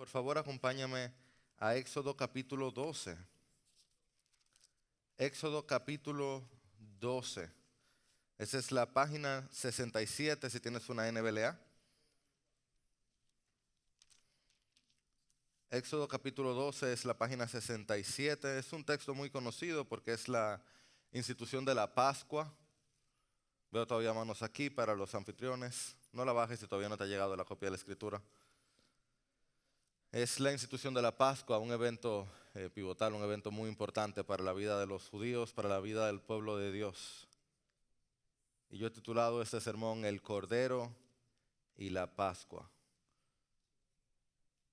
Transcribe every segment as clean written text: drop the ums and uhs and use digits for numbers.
Por favor, acompáñame a Éxodo capítulo 12. Éxodo capítulo 12. Esa es la página 67 si tienes una NBLA. Éxodo capítulo 12 es la página 67. Es un texto muy conocido porque es la institución de la Pascua. Veo todavía manos aquí para los anfitriones. No la bajes si todavía no te ha llegado la copia de la Escritura. Es la institución de la Pascua, un evento pivotal, un evento muy importante para la vida de los judíos, para la vida del pueblo de Dios. Y yo he titulado este sermón El Cordero y la Pascua.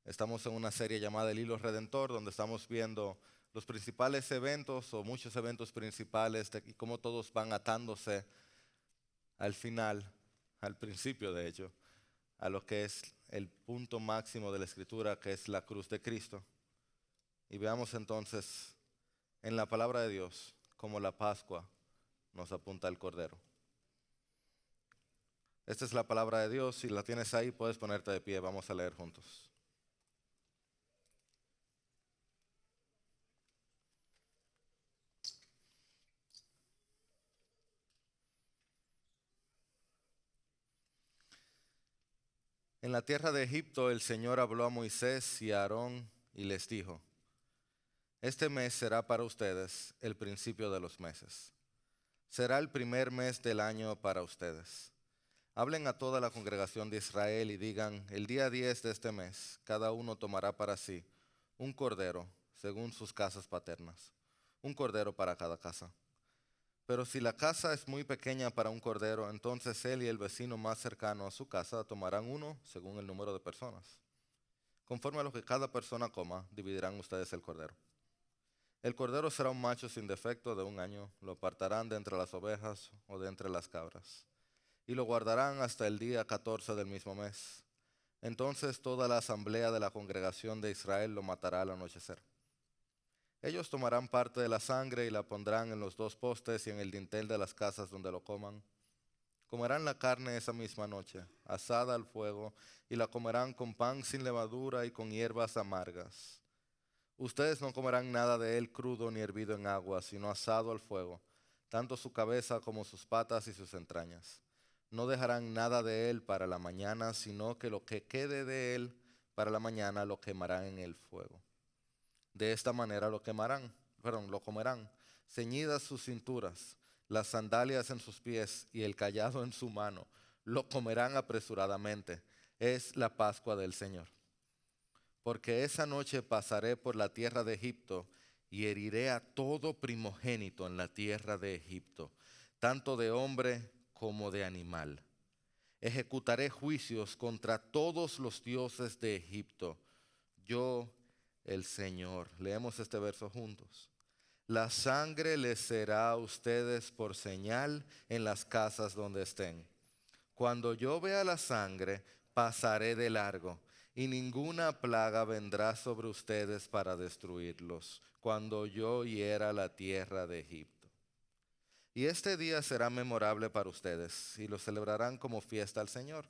Estamos en una serie llamada El Hilo Redentor, donde estamos viendo los principales eventos o muchos eventos principales y cómo todos van atándose al final, al principio de hecho, a lo que es el punto máximo de la Escritura, que es la cruz de Cristo. Y veamos entonces en la palabra de Dios cómo la Pascua nos apunta al Cordero. Esta es la palabra de Dios. Si la tienes ahí, puedes ponerte de pie. Vamos a leer juntos. En la tierra de Egipto el Señor habló a Moisés y a Aarón y les dijo: Este mes será para ustedes el principio de los meses. Será el primer mes del año para ustedes. Hablen a toda la congregación de Israel y digan: el día 10 de este mes, cada uno tomará para sí un cordero, según sus casas paternas, un cordero para cada casa. Pero si la casa es muy pequeña para un cordero, entonces él y el vecino más cercano a su casa tomarán uno según el número de personas. Conforme a lo que cada persona coma, dividirán ustedes el cordero. El cordero será un macho sin defecto de 1 año, lo apartarán de entre las ovejas o de entre las cabras, y lo guardarán hasta el día 14 del mismo mes. Entonces toda la asamblea de la congregación de Israel lo matará al anochecer. Ellos tomarán parte de la sangre y la pondrán en los 2 postes y en el dintel de las casas donde lo coman. Comerán la carne esa misma noche, asada al fuego, y la comerán con pan sin levadura y con hierbas amargas. Ustedes no comerán nada de él crudo ni hervido en agua, sino asado al fuego, tanto su cabeza como sus patas y sus entrañas. No dejarán nada de él para la mañana, sino que lo que quede de él para la mañana lo quemarán en el fuego. De esta manera lo comerán, ceñidas sus cinturas, las sandalias en sus pies y el cayado en su mano. Lo comerán apresuradamente. Es la Pascua del Señor. Porque esa noche pasaré por la tierra de Egipto y heriré a todo primogénito en la tierra de Egipto, tanto de hombre como de animal. Ejecutaré juicios contra todos los dioses de Egipto. Yo, el Señor. Leemos este verso juntos. La sangre les será a ustedes por señal en las casas donde estén. Cuando yo vea la sangre, pasaré de largo, y ninguna plaga vendrá sobre ustedes para destruirlos, cuando yo hiera la tierra de Egipto. Y este día será memorable para ustedes, y lo celebrarán como fiesta al Señor.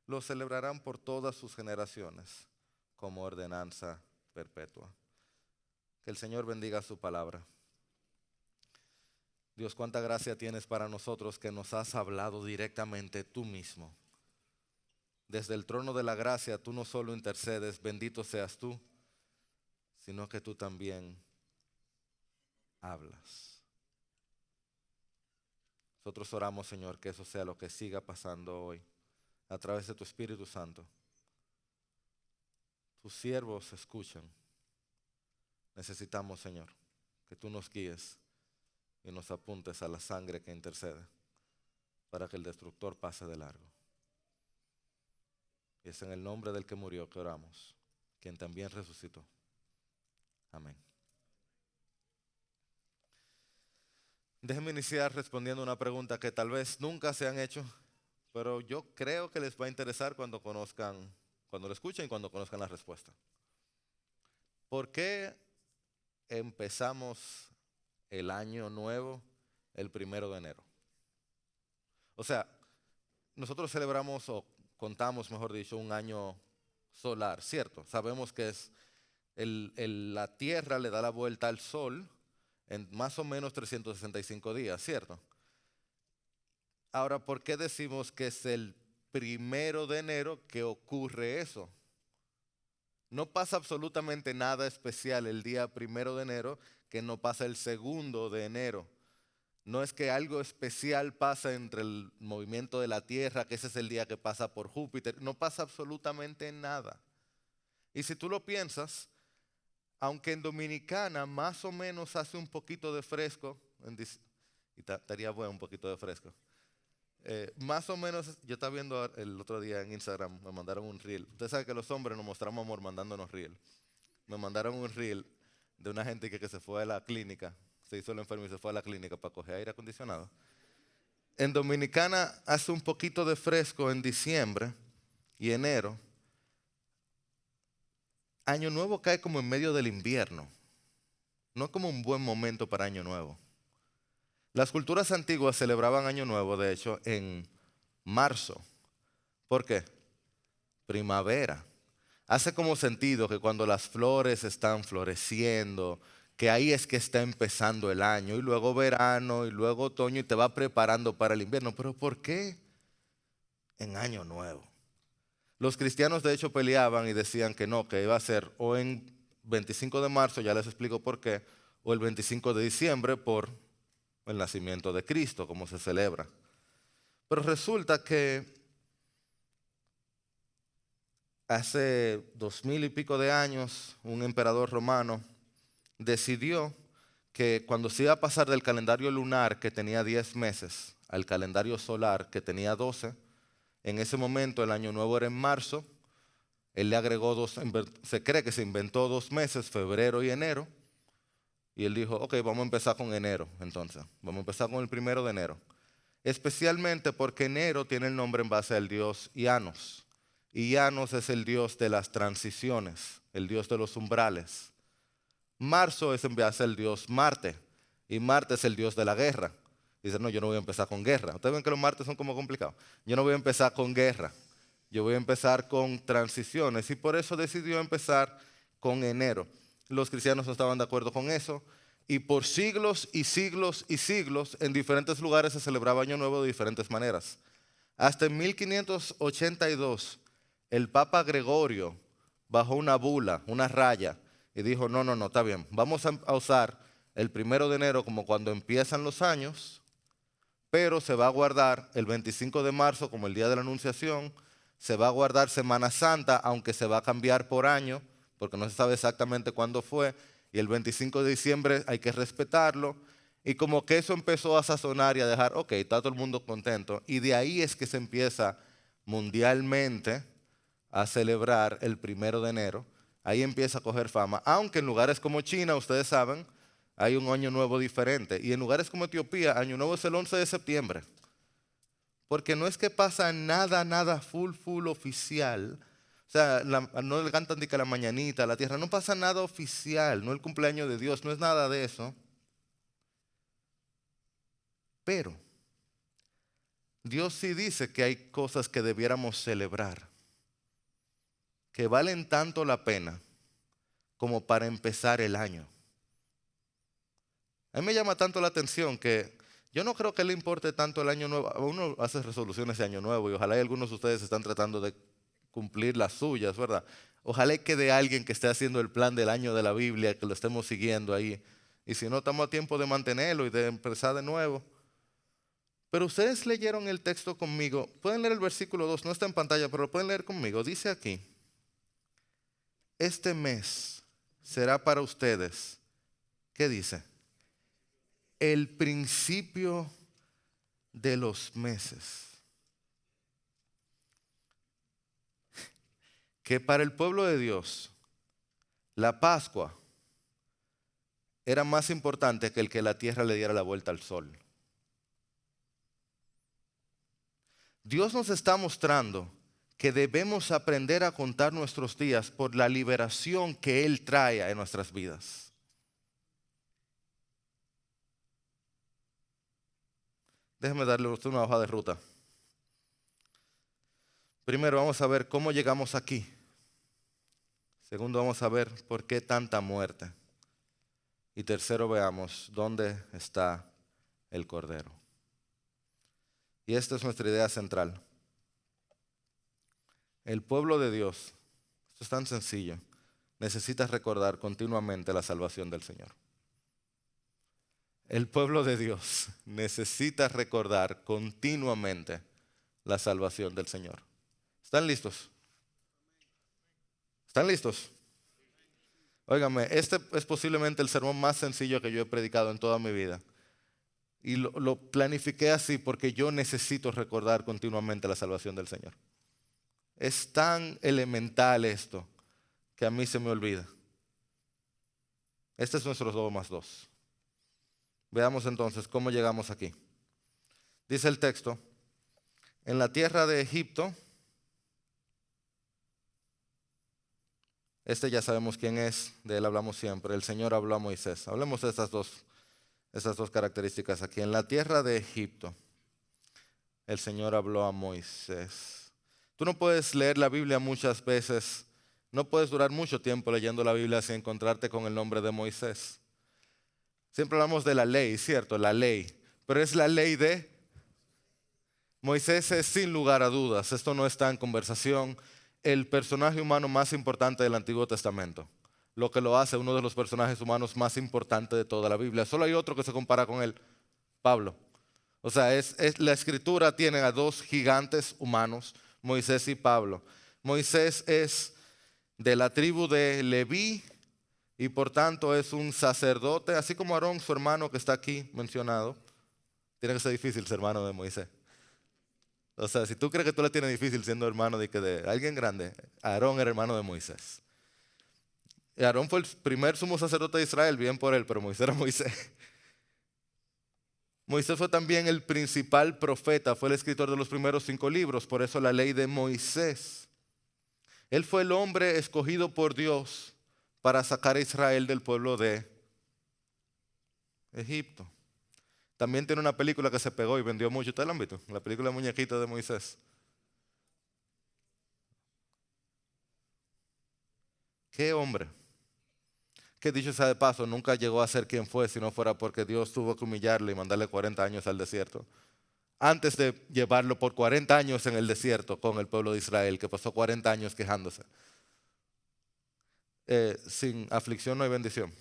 Lo celebrarán por todas sus generaciones, como ordenanza perpetua. Que el Señor bendiga su palabra. Dios, cuánta gracia tienes para nosotros que nos has hablado directamente tú mismo. Desde el trono de la gracia tú no solo intercedes, bendito seas tú, sino que tú también hablas. Nosotros oramos, Señor, que eso sea lo que siga pasando hoy, a través de tu Espíritu Santo. Tus siervos escuchan. Necesitamos, Señor, que tú nos guíes y nos apuntes a la sangre que intercede para que el destructor pase de largo. Y es en el nombre del que murió que oramos, quien también resucitó. Amén. Déjenme iniciar respondiendo una pregunta que tal vez nunca se han hecho, pero yo creo que les va a interesar cuando lo escuchen y cuando conozcan la respuesta. ¿Por qué empezamos el año nuevo el 1 de enero? O sea, nosotros celebramos o contamos, mejor dicho, un año solar, ¿cierto? Sabemos que es la Tierra le da la vuelta al Sol en más o menos 365 días, ¿cierto? Ahora, ¿por qué decimos que es el 1 de enero que ocurre eso? No pasa absolutamente nada especial el día 1 de enero que no pasa el 2 de enero. No es que algo especial pasa entre el movimiento de la Tierra, que ese es el día que pasa por Júpiter. No pasa absolutamente nada. Y si tú lo piensas, aunque en Dominicana más o menos hace un poquito de fresco, y estaría bueno un poquito de fresco. Más o menos, yo estaba viendo el otro día en Instagram, me mandaron un reel. Usted sabe que los hombres nos mostramos amor mandándonos reel. Me mandaron un reel de una gente que se fue a la clínica, se hizo el enfermo y se fue a la clínica para coger aire acondicionado. En Dominicana hace un poquito de fresco en diciembre y enero. Año Nuevo cae como en medio del invierno. No es como un buen momento para Año Nuevo. Las culturas antiguas celebraban Año Nuevo, de hecho, en marzo. ¿Por qué? Primavera. Hace como sentido que cuando las flores están floreciendo, que ahí es que está empezando el año, y luego verano, y luego otoño, y te va preparando para el invierno. ¿Pero por qué en Año Nuevo? Los cristianos de hecho peleaban y decían que no, que iba a ser o en 25 de marzo, ya les explico por qué, o el 25 de diciembre por el nacimiento de Cristo, como se celebra. Pero resulta que hace 2000 y pico de años, un emperador romano decidió que cuando se iba a pasar del calendario lunar, que tenía 10 meses, al calendario solar, que tenía 12, en ese momento el año nuevo era en marzo. Él le agregó se cree que se inventó 2 meses, febrero y enero. Y él dijo, ok, vamos a empezar con enero, entonces. Vamos a empezar con el 1 de enero. Especialmente porque enero tiene el nombre en base al dios Ianos. Y Ianos es el dios de las transiciones, el dios de los umbrales. Marzo es en base al dios Marte. Y Marte es el dios de la guerra. Dice, no, yo no voy a empezar con guerra. Ustedes ven que los martes son como complicados. Yo no voy a empezar con guerra. Yo voy a empezar con transiciones. Y por eso decidió empezar con enero. Los cristianos no estaban de acuerdo con eso. Y por siglos y siglos y siglos, en diferentes lugares se celebraba Año Nuevo de diferentes maneras. Hasta en 1582, el Papa Gregorio bajó una bula, una raya, y dijo, no, no, no, está bien. Vamos a usar el 1 de enero como cuando empiezan los años, pero se va a guardar el 25 de marzo como el día de la Anunciación, se va a guardar Semana Santa, aunque se va a cambiar por año, porque no se sabe exactamente cuándo fue, y el 25 de diciembre hay que respetarlo, y como que eso empezó a sazonar y a dejar, ok, está todo el mundo contento, y de ahí es que se empieza mundialmente a celebrar el 1 de enero, ahí empieza a coger fama, aunque en lugares como China, ustedes saben, hay un año nuevo diferente, y en lugares como Etiopía, año nuevo es el 11 de septiembre. Porque no es que pasa nada full oficial. O sea, no le cantan ni que la mañanita a la tierra. No pasa nada oficial. No el cumpleaños de Dios. No es nada de eso. Pero Dios sí dice que hay cosas que debiéramos celebrar. Que valen tanto la pena como para empezar el año. A mí me llama tanto la atención que yo no creo que le importe tanto el año nuevo. Uno hace resoluciones de año nuevo y ojalá y algunos de ustedes están tratando de cumplir las suyas, ¿verdad? Ojalá y quede alguien que esté haciendo el plan del año de la Biblia, que lo estemos siguiendo ahí. Y si no, estamos a tiempo de mantenerlo y de empezar de nuevo. Pero ustedes leyeron el texto conmigo. Pueden leer el versículo 2, no está en pantalla, pero lo pueden leer conmigo. Dice aquí, este mes será para ustedes, ¿qué dice? El principio de los meses. Que para el pueblo de Dios, la Pascua era más importante que el que la tierra le diera la vuelta al sol. Dios nos está mostrando que debemos aprender a contar nuestros días por la liberación que Él trae en nuestras vidas. Déjeme darle a usted una hoja de ruta. Primero vamos a ver cómo llegamos aquí. Segundo, vamos a ver por qué tanta muerte. Y tercero, veamos dónde está el Cordero. Y esta es nuestra idea central. El pueblo de Dios, esto es tan sencillo, necesita recordar continuamente la salvación del Señor. El pueblo de Dios necesita recordar continuamente la salvación del Señor. ¿Están listos? ¿Están listos? Óigame, este es posiblemente el sermón más sencillo que yo he predicado en toda mi vida. Y lo planifiqué así porque yo necesito recordar continuamente la salvación del Señor. Es tan elemental esto que a mí se me olvida. Este es nuestro 2+2. Veamos entonces cómo llegamos aquí. Dice el texto, en la tierra de Egipto, este ya sabemos quién es, de él hablamos siempre, el Señor habló a Moisés. Hablemos de estas dos características aquí. En la tierra de Egipto, el Señor habló a Moisés. Tú no puedes leer la Biblia muchas veces, no puedes durar mucho tiempo leyendo la Biblia sin encontrarte con el nombre de Moisés. Siempre hablamos de la ley, ¿cierto? La ley. Pero es la ley de Moisés. Es sin lugar a dudas, esto no está en conversación, el personaje humano más importante del Antiguo Testamento. Lo que lo hace uno de los personajes humanos más importantes de toda la Biblia. Solo hay otro que se compara con él, Pablo. O sea, la escritura tiene a dos gigantes humanos, Moisés y Pablo. Moisés es de la tribu de Leví y por tanto es un sacerdote, así como Aarón, su hermano que está aquí mencionado. Tiene que ser difícil ser hermano de Moisés. O sea, si tú crees que tú le tienes difícil siendo hermano de alguien grande, Aarón era hermano de Moisés. Y Aarón fue el primer sumo sacerdote de Israel, bien por él, pero Moisés era Moisés. Moisés fue también el principal profeta, fue el escritor de los primeros 5 libros, por eso la ley de Moisés. Él fue el hombre escogido por Dios para sacar a Israel del pueblo de Egipto. También tiene una película que se pegó y vendió mucho. ¿Ustedes la han visto? La película Muñequito de Moisés. ¿Qué hombre? Que dicho sea de paso, nunca llegó a ser quien fue si no fuera porque Dios tuvo que humillarle y mandarle 40 años al desierto. Antes de llevarlo por 40 años en el desierto con el pueblo de Israel, que pasó 40 años quejándose. Sin aflicción no hay bendición.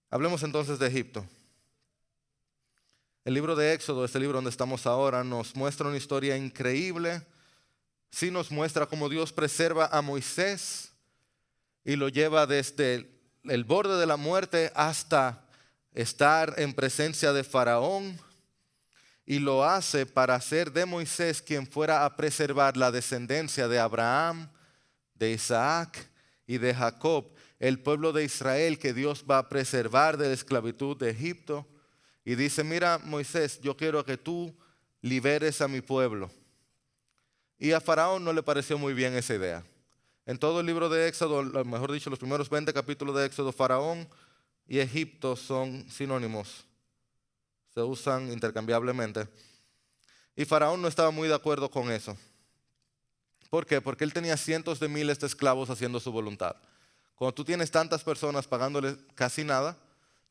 Hablemos entonces de Egipto. El libro de Éxodo, este libro donde estamos ahora, nos muestra una historia increíble. Sí nos muestra cómo Dios preserva a Moisés y lo lleva desde el borde de la muerte hasta estar en presencia de Faraón. Y lo hace para hacer de Moisés quien fuera a preservar la descendencia de Abraham, de Isaac y de Jacob, el pueblo de Israel que Dios va a preservar de la esclavitud de Egipto. Y dice, mira Moisés, yo quiero que tú liberes a mi pueblo. Y a Faraón no le pareció muy bien esa idea. En todo el libro de Éxodo, mejor dicho, los primeros 20 capítulos de Éxodo, Faraón y Egipto son sinónimos. Se usan intercambiablemente. Y Faraón no estaba muy de acuerdo con eso. ¿Por qué? Porque él tenía cientos de miles de esclavos haciendo su voluntad. Cuando tú tienes tantas personas pagándole casi nada,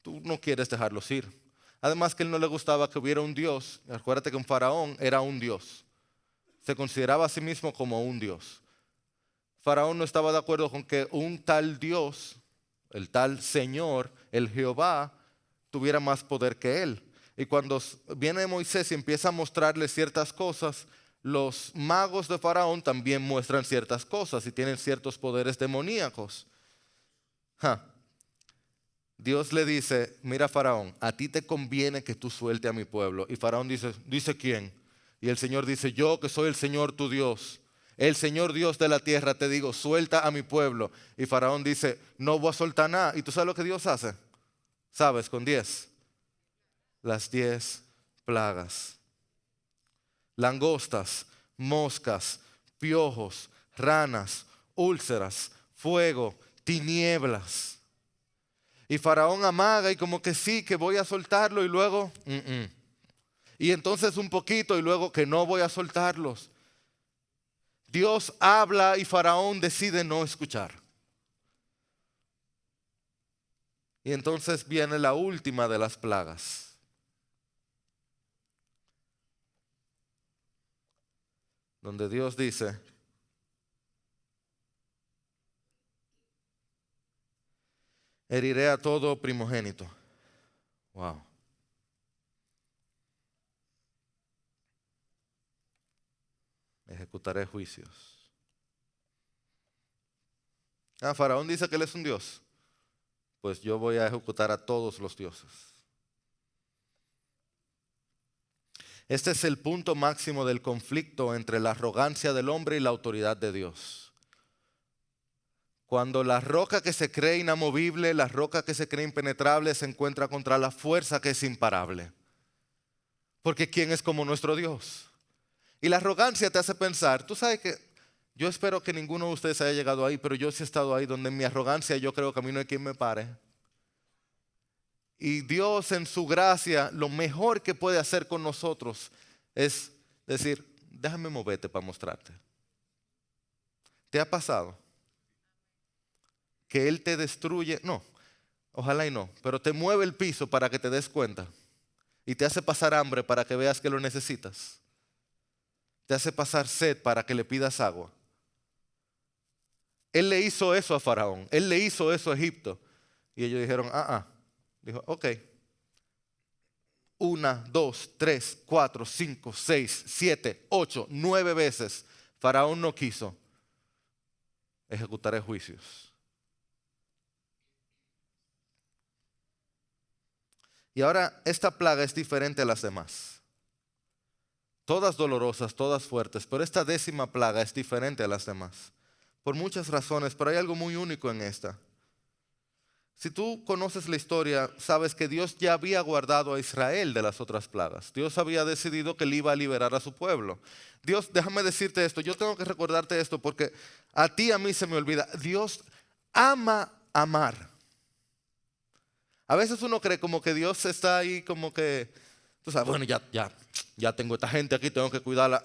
tú no quieres dejarlos ir. Además que a él no le gustaba que hubiera un Dios. Acuérdate que un faraón era un Dios. Se consideraba a sí mismo como un Dios. Faraón no estaba de acuerdo con que un tal Dios, el tal Señor, el Jehová, tuviera más poder que él. Y cuando viene Moisés y empieza a mostrarle ciertas cosas, los magos de Faraón también muestran ciertas cosas y tienen ciertos poderes demoníacos. Dios le dice, mira Faraón, a ti te conviene que tú suelte a mi pueblo. Y Faraón dice ¿quién? Y el Señor dice, yo que soy el Señor tu Dios, el Señor Dios de la tierra, te digo, suelta a mi pueblo. Y Faraón dice, no voy a soltar nada. ¿Y tú sabes lo que Dios hace? ¿Sabes? Con 10. Las 10 plagas. Langostas, moscas, piojos, ranas, úlceras, fuego, tinieblas. Y Faraón amaga y como que sí, que voy a soltarlo y luego, Y entonces un poquito y luego que no voy a soltarlos. Dios habla y Faraón decide no escuchar. Y entonces viene la última de las plagas. Donde Dios dice, heriré a todo primogénito. Wow. Ejecutaré juicios. Faraón dice que él es un dios. Pues yo voy a ejecutar a todos los dioses. Este es el punto máximo del conflicto entre la arrogancia del hombre y la autoridad de Dios. Cuando la roca que se cree inamovible, la roca que se cree impenetrable, se encuentra contra la fuerza que es imparable. Porque ¿quién es como nuestro Dios? Y la arrogancia te hace pensar, tú sabes que yo espero que ninguno de ustedes haya llegado ahí, pero yo sí he estado ahí donde en mi arrogancia yo creo que a mí no hay quien me pare. Y Dios en su gracia, lo mejor que puede hacer con nosotros es decir, déjame moverte para mostrarte. ¿Te ha pasado que Él te destruye? No, ojalá y no, pero te mueve el piso para que te des cuenta y te hace pasar hambre para que veas que lo necesitas. Te hace pasar sed para que le pidas agua. Él le hizo eso a Faraón, Él le hizo eso a Egipto. Y ellos dijeron, Dijo, ok. 1, 2, 3, 4, 5, 6, 7, 8, 9 veces. Faraón no quiso. Ejecutaré juicios. Y ahora esta plaga es diferente a las demás. Todas dolorosas, todas fuertes, pero esta 10ª plaga es diferente a las demás. Por muchas razones, pero hay algo muy único en esta. Si tú conoces la historia, sabes que Dios ya había guardado a Israel de las otras plagas. Dios había decidido que Él iba a liberar a su pueblo. Dios, déjame decirte esto, yo tengo que recordarte esto porque a ti y a mí se me olvida. Dios ama amar. A veces uno cree como que Dios está ahí como que, tú sabes, bueno, ya tengo esta gente aquí, tengo que cuidarla.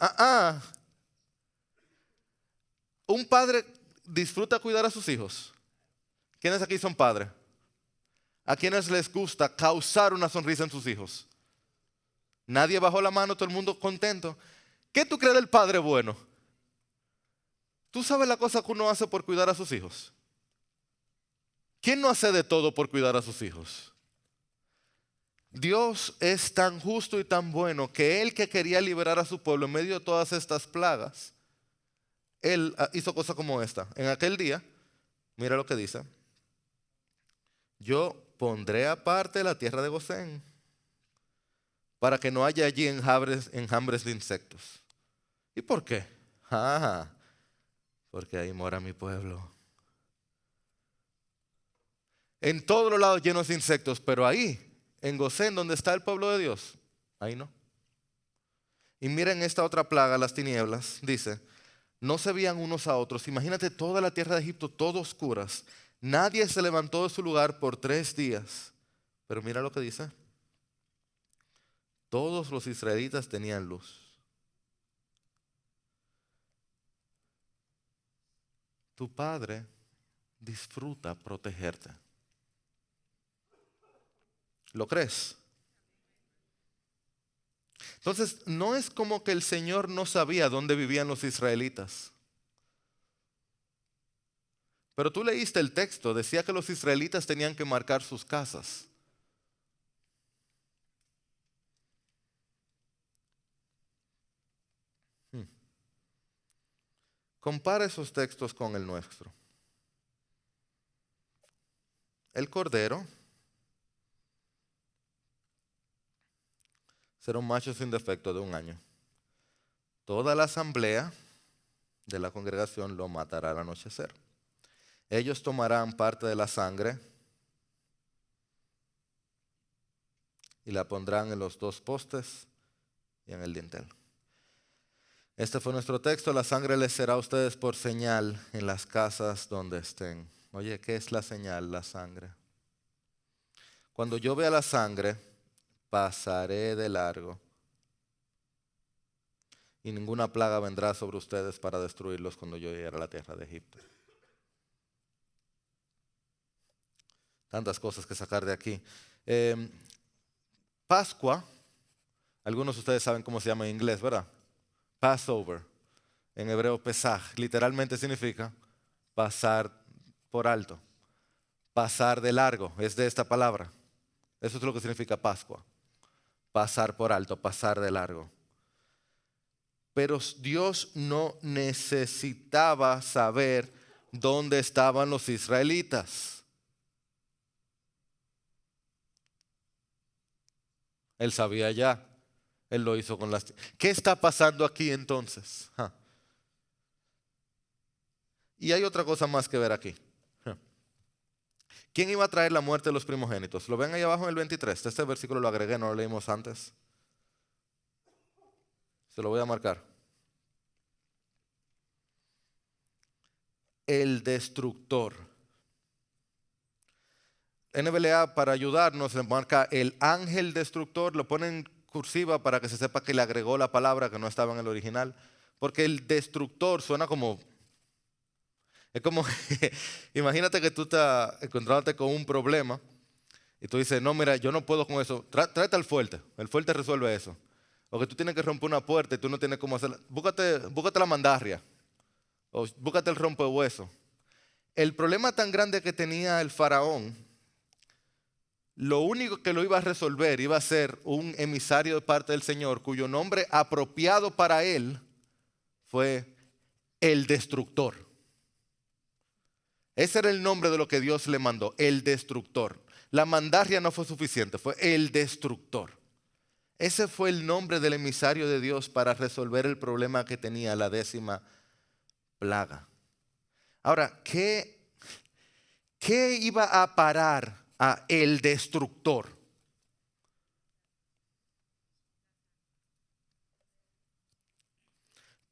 Un padre disfruta cuidar a sus hijos. ¿Quiénes aquí son padres? ¿A quienes les gusta causar una sonrisa en sus hijos? Nadie bajó la mano, todo el mundo contento. ¿Qué tú crees del padre bueno? ¿Tú sabes la cosa que uno hace por cuidar a sus hijos? ¿Quién no hace de todo por cuidar a sus hijos? Dios es tan justo y tan bueno que Él que quería liberar a su pueblo en medio de todas estas plagas, Él hizo cosas como esta. En aquel día, mira lo que dice. Yo pondré aparte la tierra de Gosén para que no haya allí enjambres de insectos. ¿Y por qué? Porque ahí mora mi pueblo. En todos los lados llenos de insectos, pero ahí, en Gosén, donde está el pueblo de Dios, ahí no. Y miren esta otra plaga, las tinieblas, dice, no se veían unos a otros. Imagínate toda la tierra de Egipto, todo oscuras. Nadie se levantó de su lugar por 3 días. Pero mira lo que dice. Todos los israelitas tenían luz. Tu Padre disfruta protegerte. ¿Lo crees? Entonces, no es como que el Señor no sabía dónde vivían los israelitas. Pero tú leíste el texto, decía que los israelitas tenían que marcar sus casas. Compara esos textos con el nuestro. El cordero será un macho sin defecto de 1 año. Toda la asamblea de la congregación lo matará al anochecer. Ellos tomarán parte de la sangre y la pondrán en los 2 postes y en el dintel. Este fue nuestro texto. La sangre les será a ustedes por señal en las casas donde estén. Oye, ¿qué es la señal? La sangre. Cuando yo vea la sangre, pasaré de largo. y ninguna plaga vendrá sobre ustedes para destruirlos cuando yo llegue a la tierra de Egipto. Tantas cosas que sacar de aquí. Pascua, algunos de ustedes saben cómo se llama en inglés, ¿verdad? Passover, en hebreo Pesaj, literalmente significa pasar por alto, pasar de largo, es de esta palabra. Eso es lo que significa Pascua, pasar por alto, pasar de largo. Pero Dios no necesitaba saber dónde estaban los israelitas. Él sabía ya. Él lo hizo con las... ¿Qué está pasando aquí entonces? Y hay otra cosa más que ver aquí. ¿Quién iba a traer la muerte de los primogénitos? ¿Lo ven ahí abajo en el 23? Este versículo lo agregué, no lo leímos antes. Se lo voy a marcar. El destructor. NBLA, para ayudarnos, le marca el ángel destructor, lo pone en cursiva para que se sepa que le agregó la palabra que no estaba en el original, porque el destructor suena como, es como, imagínate que tú estás encontrándote con un problema y tú dices, no, mira, yo no puedo con eso, tráete al fuerte, el fuerte resuelve eso. O que tú tienes que romper una puerta y tú no tienes cómo hacerla, búscate la mandarria, o búscate el rompehueso. El problema tan grande que tenía el faraón, lo único que lo iba a resolver iba a ser un emisario de parte del Señor cuyo nombre apropiado para él fue el destructor. Ese era el nombre de lo que Dios le mandó, el destructor. La mandarria no fue suficiente, fue el destructor. Ese fue el nombre del emisario de Dios para resolver el problema que tenía la 10ª plaga. Ahora, ¿qué iba a parar a el destructor?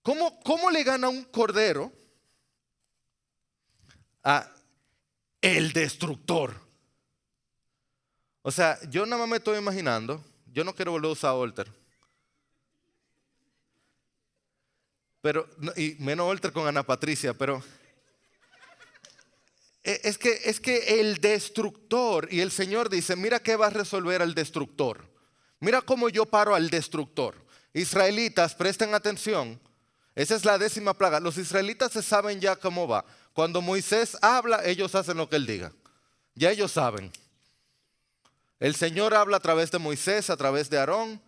¿Cómo le gana un cordero a el destructor? O sea, yo nada más me estoy imaginando, yo no quiero volver a usar Walter, pero, y menos Walter con Ana Patricia, pero es que el destructor, y el Señor dice, mira qué va a resolver al destructor. Mira cómo yo paro al destructor. Israelitas, presten atención. Esa es la 10ª plaga. Los israelitas se saben ya cómo va. Cuando Moisés habla, ellos hacen lo que él diga. Ya ellos saben. El Señor habla a través de Moisés, a través de Aarón.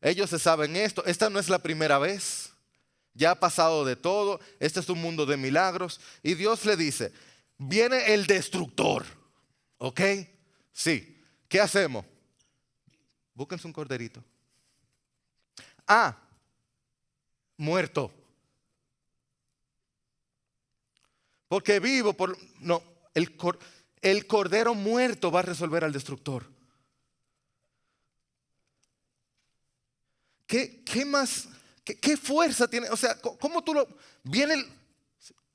Ellos se saben esto. Esta no es la primera vez. Ya ha pasado de todo. Este es un mundo de milagros. Y Dios le dice, viene el destructor. ¿Ok? Sí. ¿Qué hacemos? Búsquense un corderito. Muerto. Porque vivo por... No, el cordero muerto va a resolver al destructor. ¿Qué más? ¿Qué fuerza tiene? O sea, ¿cómo tú lo... Viene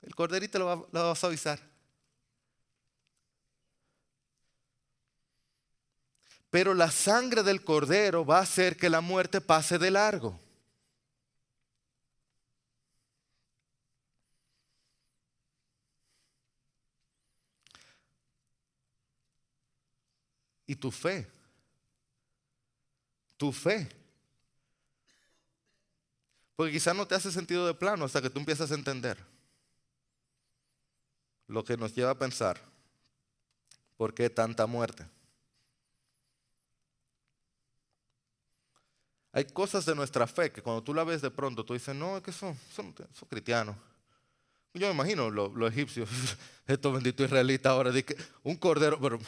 el corderito lo vas a avisar. Pero la sangre del cordero va a hacer que la muerte pase de largo. Y tu fe. Porque quizás no te hace sentido de plano hasta que tú empiezas a entender. Lo que nos lleva a pensar, ¿por qué tanta muerte? Hay cosas de nuestra fe que cuando tú la ves de pronto, tú dices, no, es que son cristianos. Yo me imagino los egipcios, estos benditos israelitas ahora, un cordero, pero...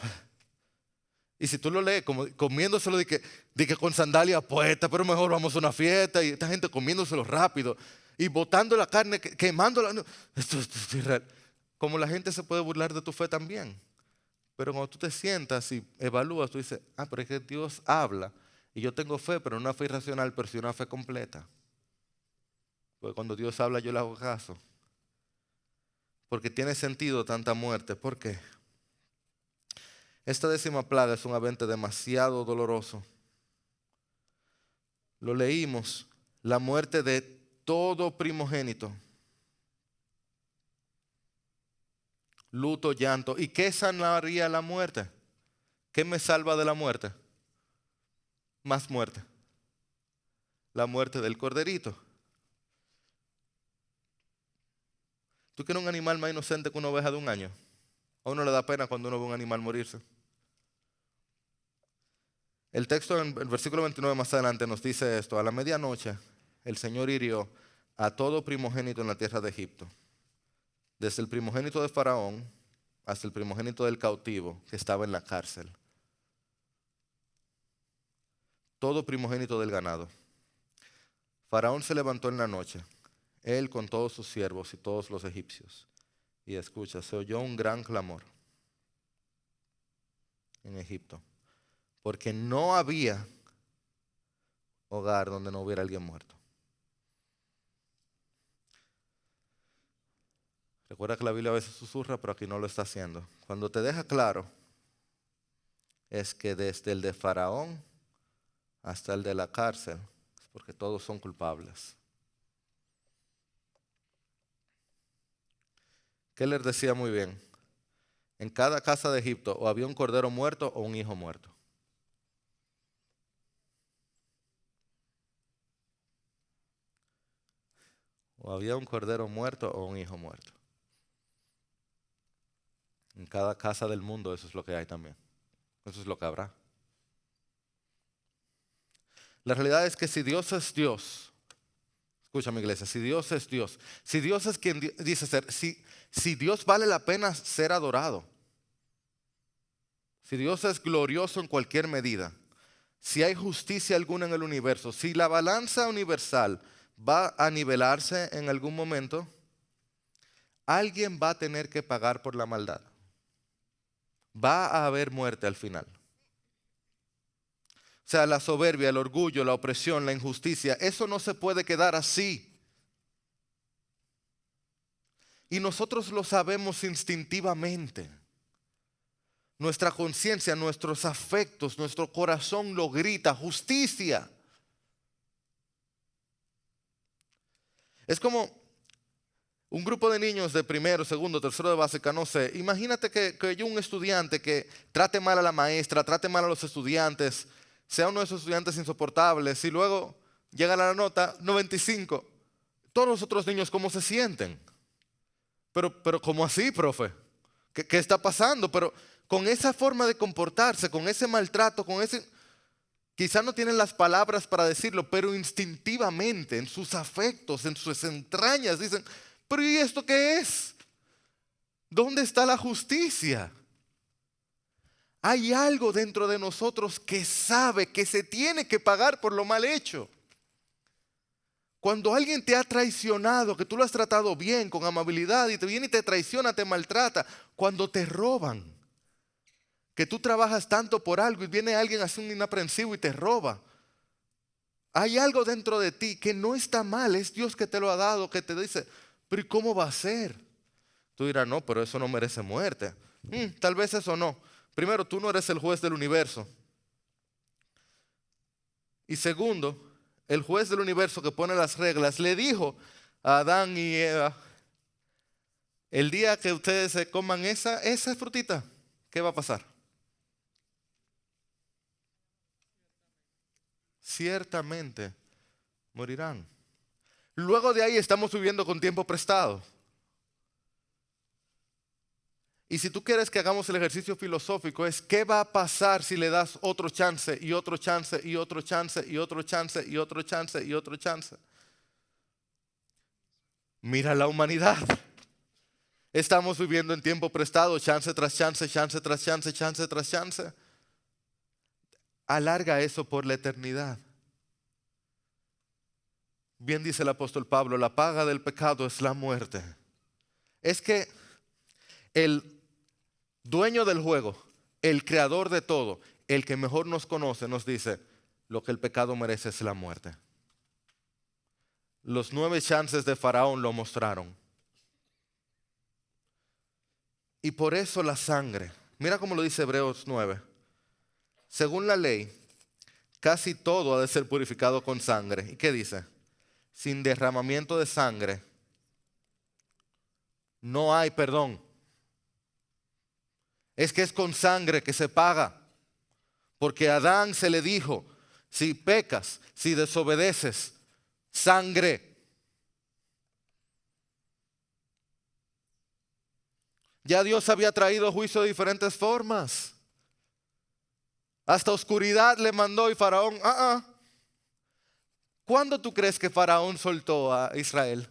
Y si tú lo lees, como comiéndoselo de que con sandalias puestas, pero mejor vamos a una fiesta, y esta gente comiéndoselo rápido, y botando la carne, quemándola. No, esto es Israel. Como la gente se puede burlar de tu fe también. Pero cuando tú te sientas y evalúas, tú dices, pero es que Dios habla, y yo tengo fe, pero no una fe irracional, pero sí una fe completa. Porque cuando Dios habla, yo le hago caso. Porque tiene sentido tanta muerte. ¿Por qué? Esta 10ª plaga es un evento demasiado doloroso. Lo leímos, la muerte de todo primogénito. Luto, llanto. ¿Y qué sanaría la muerte? ¿Qué me salva de la muerte? Más muerte. La muerte del corderito. ¿Tú quieres un animal más inocente que una oveja de un año? A uno le da pena cuando uno ve un animal morirse. El texto en el versículo 29 más adelante nos dice esto: a la medianoche el Señor hirió a todo primogénito en la tierra de Egipto, desde el primogénito de Faraón hasta el primogénito del cautivo que estaba en la cárcel. Todo primogénito del ganado. Faraón se levantó en la noche, él con todos sus siervos y todos los egipcios. Y escucha, se oyó un gran clamor en Egipto, porque no había hogar donde no hubiera alguien muerto. Recuerda que la Biblia a veces susurra, pero aquí no lo está haciendo. Cuando te deja claro, es que desde el de Faraón hasta el de la cárcel, es porque todos son culpables. Keller decía muy bien: en cada casa de Egipto o había un cordero muerto o un hijo muerto. O había un cordero muerto o un hijo muerto. En cada casa del mundo eso es lo que hay también. Eso es lo que habrá. La realidad es que si Dios es Dios, escucha mi iglesia, si Dios es Dios, si Dios es quien dice ser, si Dios vale la pena ser adorado, si Dios es glorioso en cualquier medida, si hay justicia alguna en el universo, si la balanza universal va a nivelarse en algún momento, alguien va a tener que pagar por la maldad. Va a haber muerte al final. O sea, la soberbia, el orgullo, la opresión, la injusticia, eso no se puede quedar así. Y nosotros lo sabemos instintivamente. Nuestra conciencia, nuestros afectos, nuestro corazón lo grita: justicia. Es como un grupo de niños de primero, segundo, tercero de básica, no sé. Imagínate que yo, un estudiante que trate mal a la maestra, trate mal a los estudiantes, sea uno de esos estudiantes insoportables y luego llega la nota 95. Todos los otros niños, ¿cómo se sienten? Pero ¿cómo así, profe? ¿Qué está pasando? Pero con esa forma de comportarse, con ese maltrato, con ese... Quizás no tienen las palabras para decirlo, pero instintivamente, en sus afectos, en sus entrañas, dicen: ¿pero y esto qué es? ¿Dónde está la justicia? Hay algo dentro de nosotros que sabe que se tiene que pagar por lo mal hecho. Cuando alguien te ha traicionado, que tú lo has tratado bien, con amabilidad, y te viene y te traiciona, te maltrata. Cuando te roban, que tú trabajas tanto por algo y viene alguien así un inaprensivo y te roba. Hay algo dentro de ti que no está mal, es Dios que te lo ha dado, que te dice: ¿pero y cómo va a ser? Tú dirás: no, pero eso no merece muerte. Tal vez eso no. Primero, tú no eres el juez del universo. Y segundo, el juez del universo que pone las reglas le dijo a Adán y Eva: el día que ustedes se coman esa frutita, ¿qué va a pasar? Ciertamente morirán. Luego de ahí estamos viviendo con tiempo prestado. Y si tú quieres que hagamos el ejercicio filosófico, es: ¿qué va a pasar si le das otro chance y otro chance y otro chance y otro chance y otro chance y otro chance? Mira la humanidad. Estamos viviendo en tiempo prestado, chance tras chance, chance tras chance, chance tras chance. Alarga eso por la eternidad. Bien dice el apóstol Pablo: la paga del pecado es la muerte. Es que el dueño del juego, el creador de todo, el que mejor nos conoce, nos dice: lo que el pecado merece es la muerte. Los 9 chances de Faraón lo mostraron. Y por eso la sangre, mira cómo lo dice Hebreos 9. Según la ley, casi todo ha de ser purificado con sangre. ¿Y qué dice? sin derramamiento de sangre no hay perdón. Es que es con sangre que se paga. Porque a Adán se le dijo, si pecas, si desobedeces, sangre. Ya Dios había traído juicio de diferentes formas. Hasta oscuridad le mandó y Faraón, ¿Cuándo tú crees que Faraón soltó a Israel?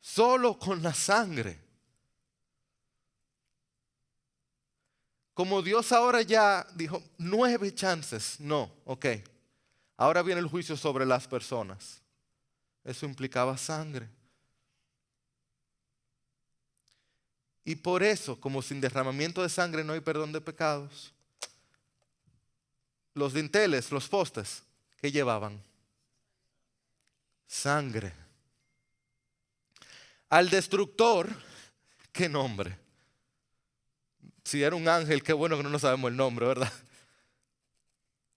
Solo con la sangre. Como Dios ahora ya dijo 9 chances, no, ok. Ahora viene el juicio sobre las personas. Eso implicaba sangre. Y por eso, como sin derramamiento de sangre no hay perdón de pecados, los dinteles, los postes, ¿qué llevaban? Sangre. Al destructor, ¿qué nombre? Si era un ángel, qué bueno que no nos sabemos el nombre, ¿verdad?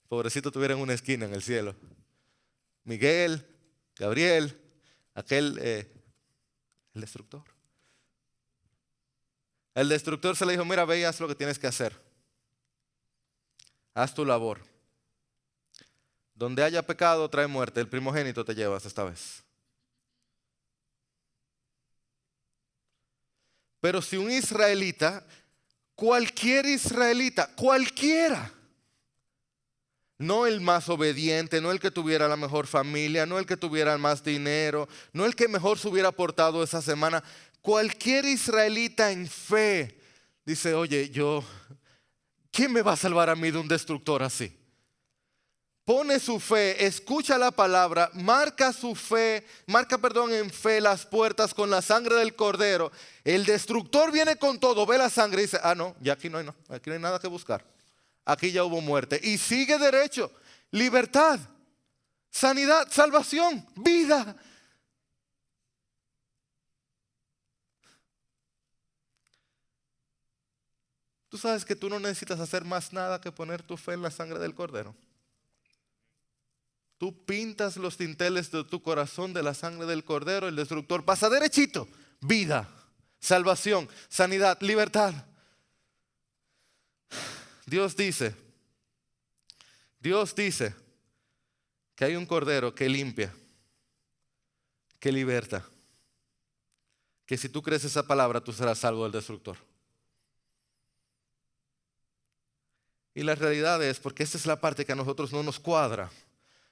Pobrecito tuviera en una esquina en el cielo. Miguel, Gabriel, aquel, el destructor. El destructor se le dijo, mira, ve y haz lo que tienes que hacer. Haz tu labor. Donde haya pecado trae muerte, el primogénito te llevas esta vez. Pero si un israelita, cualquier israelita, cualquiera, no el más obediente, no el que tuviera la mejor familia, no el que tuviera más dinero, no el que mejor se hubiera portado esa semana, cualquier israelita en fe dice, oye, ¿quién me va a salvar a mí de un destructor así? Pone su fe, escucha la palabra, marca en fe las puertas con la sangre del cordero. El destructor viene con todo, ve la sangre y dice, no, ya aquí no hay nada que buscar. Aquí ya hubo muerte. Y sigue derecho, libertad, sanidad, salvación, vida. Tú sabes que tú no necesitas hacer más nada que poner tu fe en la sangre del cordero. Tú pintas los dinteles de tu corazón de la sangre del cordero, el destructor pasa derechito. Vida, salvación, sanidad, libertad. Dios dice que hay un cordero que limpia, que liberta. Que si tú crees esa palabra, tú serás salvo del destructor. Y la realidad es, porque esta es la parte que a nosotros no nos cuadra.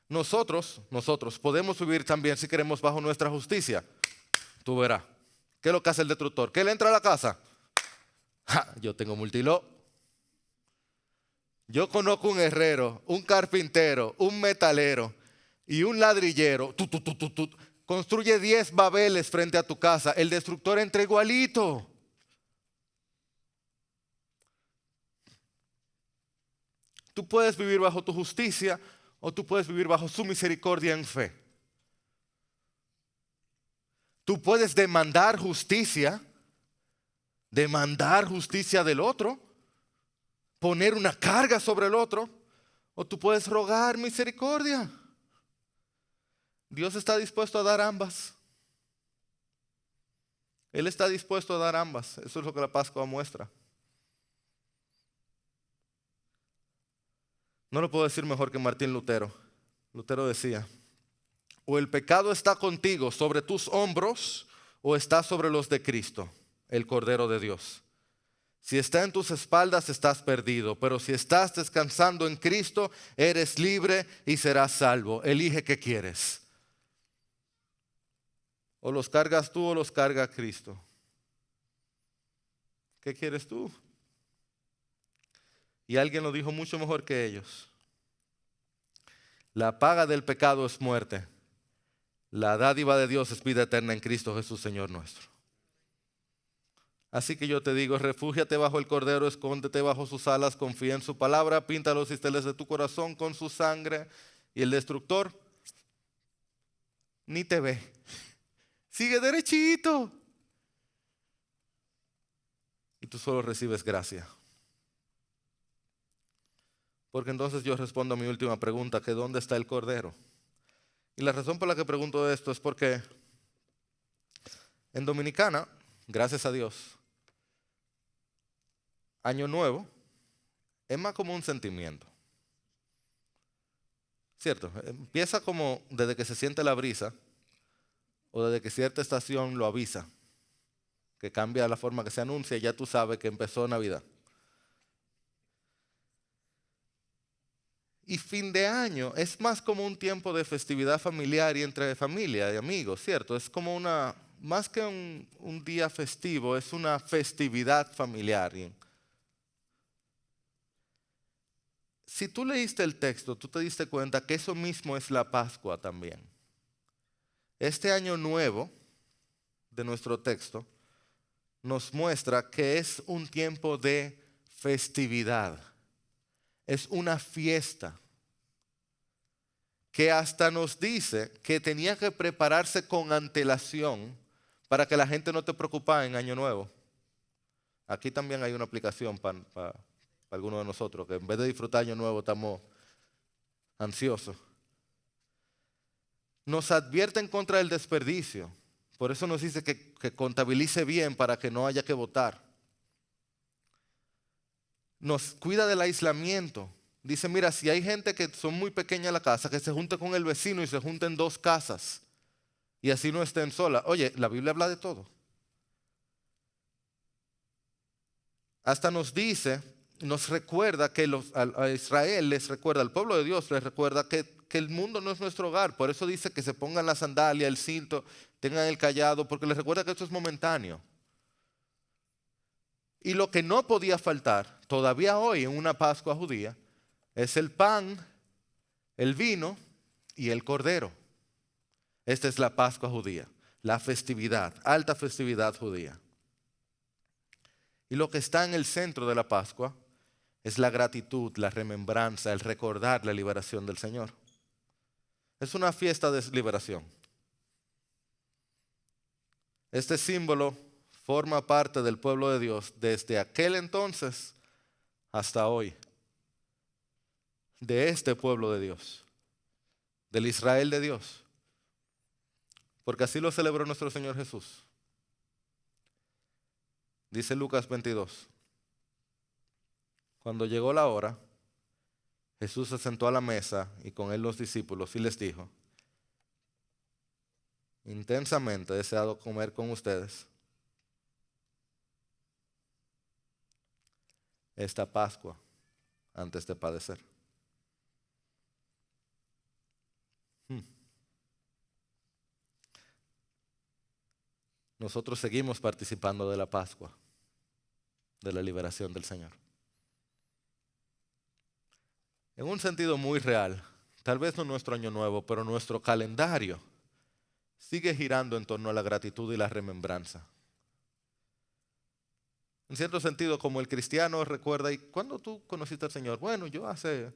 Nosotros podemos vivir también si queremos bajo nuestra justicia. Tú verás. ¿Qué es lo que hace el destructor? ¿Qué le entra a la casa? Yo tengo multiló. Yo conozco un herrero, un carpintero, un metalero y un ladrillero. Construye 10 babeles frente a tu casa. El destructor entra igualito. Tú puedes vivir bajo tu justicia o tú puedes vivir bajo su misericordia en fe. Tú puedes demandar justicia del otro, poner una carga sobre el otro, o tú puedes rogar misericordia. Dios está dispuesto a dar ambas. Él está dispuesto a dar ambas. Eso es lo que la Pascua muestra. No lo puedo decir mejor que Martín Lutero. Lutero decía, o el pecado está contigo sobre tus hombros o está sobre los de Cristo, el Cordero de Dios. Si está en tus espaldas estás perdido, pero si estás descansando en Cristo, eres libre y serás salvo. Elige qué quieres. O los cargas tú o los carga Cristo. ¿Qué quieres tú? Y alguien lo dijo mucho mejor que ellos. La paga del pecado es muerte. La dádiva de Dios es vida eterna en Cristo Jesús, Señor nuestro. Así que yo te digo, refúgiate bajo el Cordero, escóndete bajo sus alas, confía en su palabra, pinta los cisteles de tu corazón con su sangre, y el destructor ni te ve. Sigue derechito. Y tú solo recibes gracia. Porque entonces yo respondo a mi última pregunta, que ¿dónde está el Cordero? Y la razón por la que pregunto esto es porque en Dominicana, gracias a Dios, Año Nuevo es más como un sentimiento, ¿cierto? Empieza como desde que se siente la brisa o desde que cierta estación lo avisa, que cambia la forma que se anuncia y ya tú sabes que empezó Navidad. Y fin de año es más como un tiempo de festividad familiar y entre familia y amigos, ¿cierto? Es como más que un día festivo, es una festividad familiar. Y si tú leíste el texto, tú te diste cuenta que eso mismo es la Pascua también. Este año nuevo de nuestro texto nos muestra que es un tiempo de festividad, es una fiesta, que hasta nos dice que tenía que prepararse con antelación para que la gente no te preocupara en Año Nuevo. Aquí también hay una aplicación para algunos de nosotros, que en vez de disfrutar Año Nuevo estamos ansiosos. Nos advierte en contra del desperdicio. Por eso nos dice que contabilice bien para que no haya que votar. Nos cuida del aislamiento. Dice, mira, si hay gente que son muy pequeñas la casa, que se junte con el vecino y se junten dos casas. Y así no estén solas. Oye, la Biblia habla de todo. Hasta nos dice, nos recuerda que a Israel les recuerda, al pueblo de Dios les recuerda que el mundo no es nuestro hogar. Por eso dice que se pongan la sandalia, el cinto, tengan el cayado, porque les recuerda que esto es momentáneo. Y lo que no podía faltar, todavía hoy en una Pascua judía, es el pan, el vino y el cordero. Esta es la Pascua judía, la festividad, alta festividad judía. Y lo que está en el centro de la Pascua es la gratitud, la remembranza, el recordar la liberación del Señor. Es una fiesta de liberación. Este símbolo forma parte del pueblo de Dios desde aquel entonces hasta hoy. De este pueblo de Dios, del Israel de Dios. Porque así lo celebró nuestro Señor Jesús. Dice Lucas 22. Cuando llegó la hora, Jesús se sentó a la mesa y con él los discípulos y les dijo: intensamente he deseado comer con ustedes esta Pascua antes de padecer. Nosotros seguimos participando de la Pascua, de la liberación del Señor. En un sentido muy real, tal vez no nuestro año nuevo, pero nuestro calendario sigue girando en torno a la gratitud y la remembranza. En cierto sentido, como el cristiano recuerda, ¿y cuándo tú conociste al Señor? Bueno, yo hace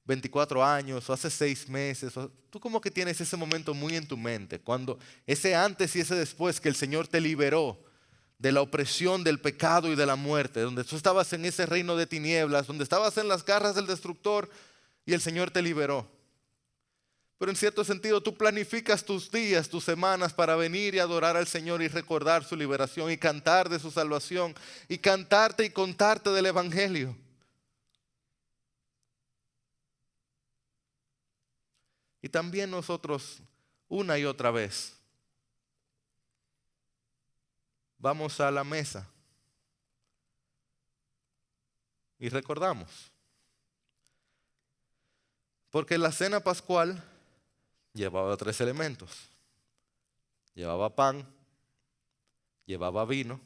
24 años o hace 6 meses. Tú como que tienes ese momento muy en tu mente, cuando ese antes y ese después que el Señor te liberó de la opresión del pecado y de la muerte, donde tú estabas en ese reino de tinieblas, donde estabas en las garras del destructor y el Señor te liberó. Pero en cierto sentido tú planificas tus días, tus semanas para venir y adorar al Señor y recordar su liberación y cantar de su salvación y cantarte y contarte del Evangelio. Y también nosotros una y otra vez vamos a la mesa y recordamos. Porque la cena pascual llevaba 3 elementos. Llevaba pan, llevaba vino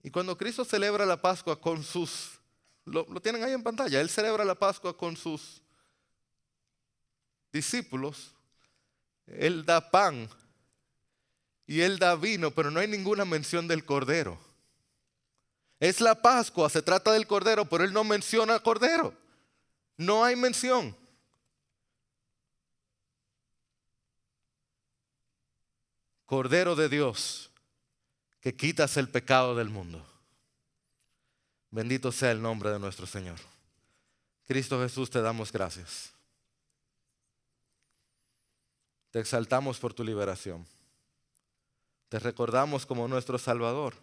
y cuando Cristo celebra la Pascua con lo tienen ahí en pantalla, Él celebra la Pascua con sus discípulos, Él da pan y Él da vino, pero no hay ninguna mención del Cordero. Es la Pascua, se trata del Cordero, pero Él no menciona al Cordero. No hay mención. Cordero de Dios, que quitas el pecado del mundo. Bendito sea el nombre de nuestro Señor. Cristo Jesús, te damos gracias. Te exaltamos por tu liberación. Te recordamos como nuestro Salvador.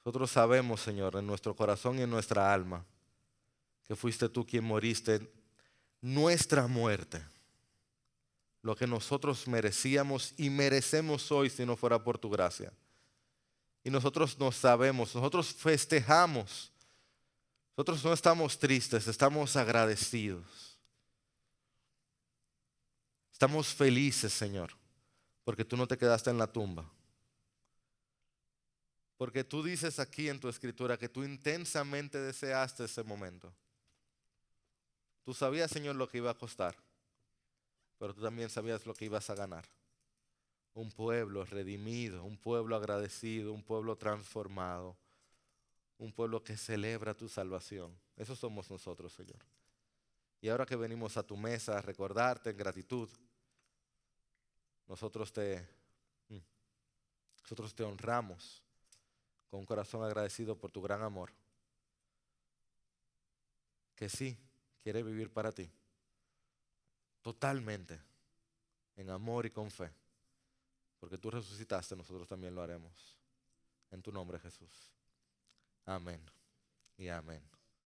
Nosotros sabemos, Señor, en nuestro corazón y en nuestra alma, que fuiste tú quien moriste nuestra muerte, lo que nosotros merecíamos y merecemos hoy si no fuera por tu gracia. Y nosotros no sabemos, nosotros festejamos, nosotros no estamos tristes, estamos agradecidos. Estamos felices, Señor, porque tú no te quedaste en la tumba. Porque tú dices aquí en tu escritura que tú intensamente deseaste ese momento. Tú sabías, Señor, lo que iba a costar, pero tú también sabías lo que ibas a ganar. Un pueblo redimido, un pueblo agradecido, un pueblo transformado, un pueblo que celebra tu salvación. Eso somos nosotros, Señor. Y ahora que venimos a tu mesa a recordarte en gratitud, nosotros te honramos con un corazón agradecido por tu gran amor, que sí quiere vivir para ti, totalmente, en amor y con fe, porque tú resucitaste, nosotros también lo haremos. En tu nombre, Jesús. Amén y amén.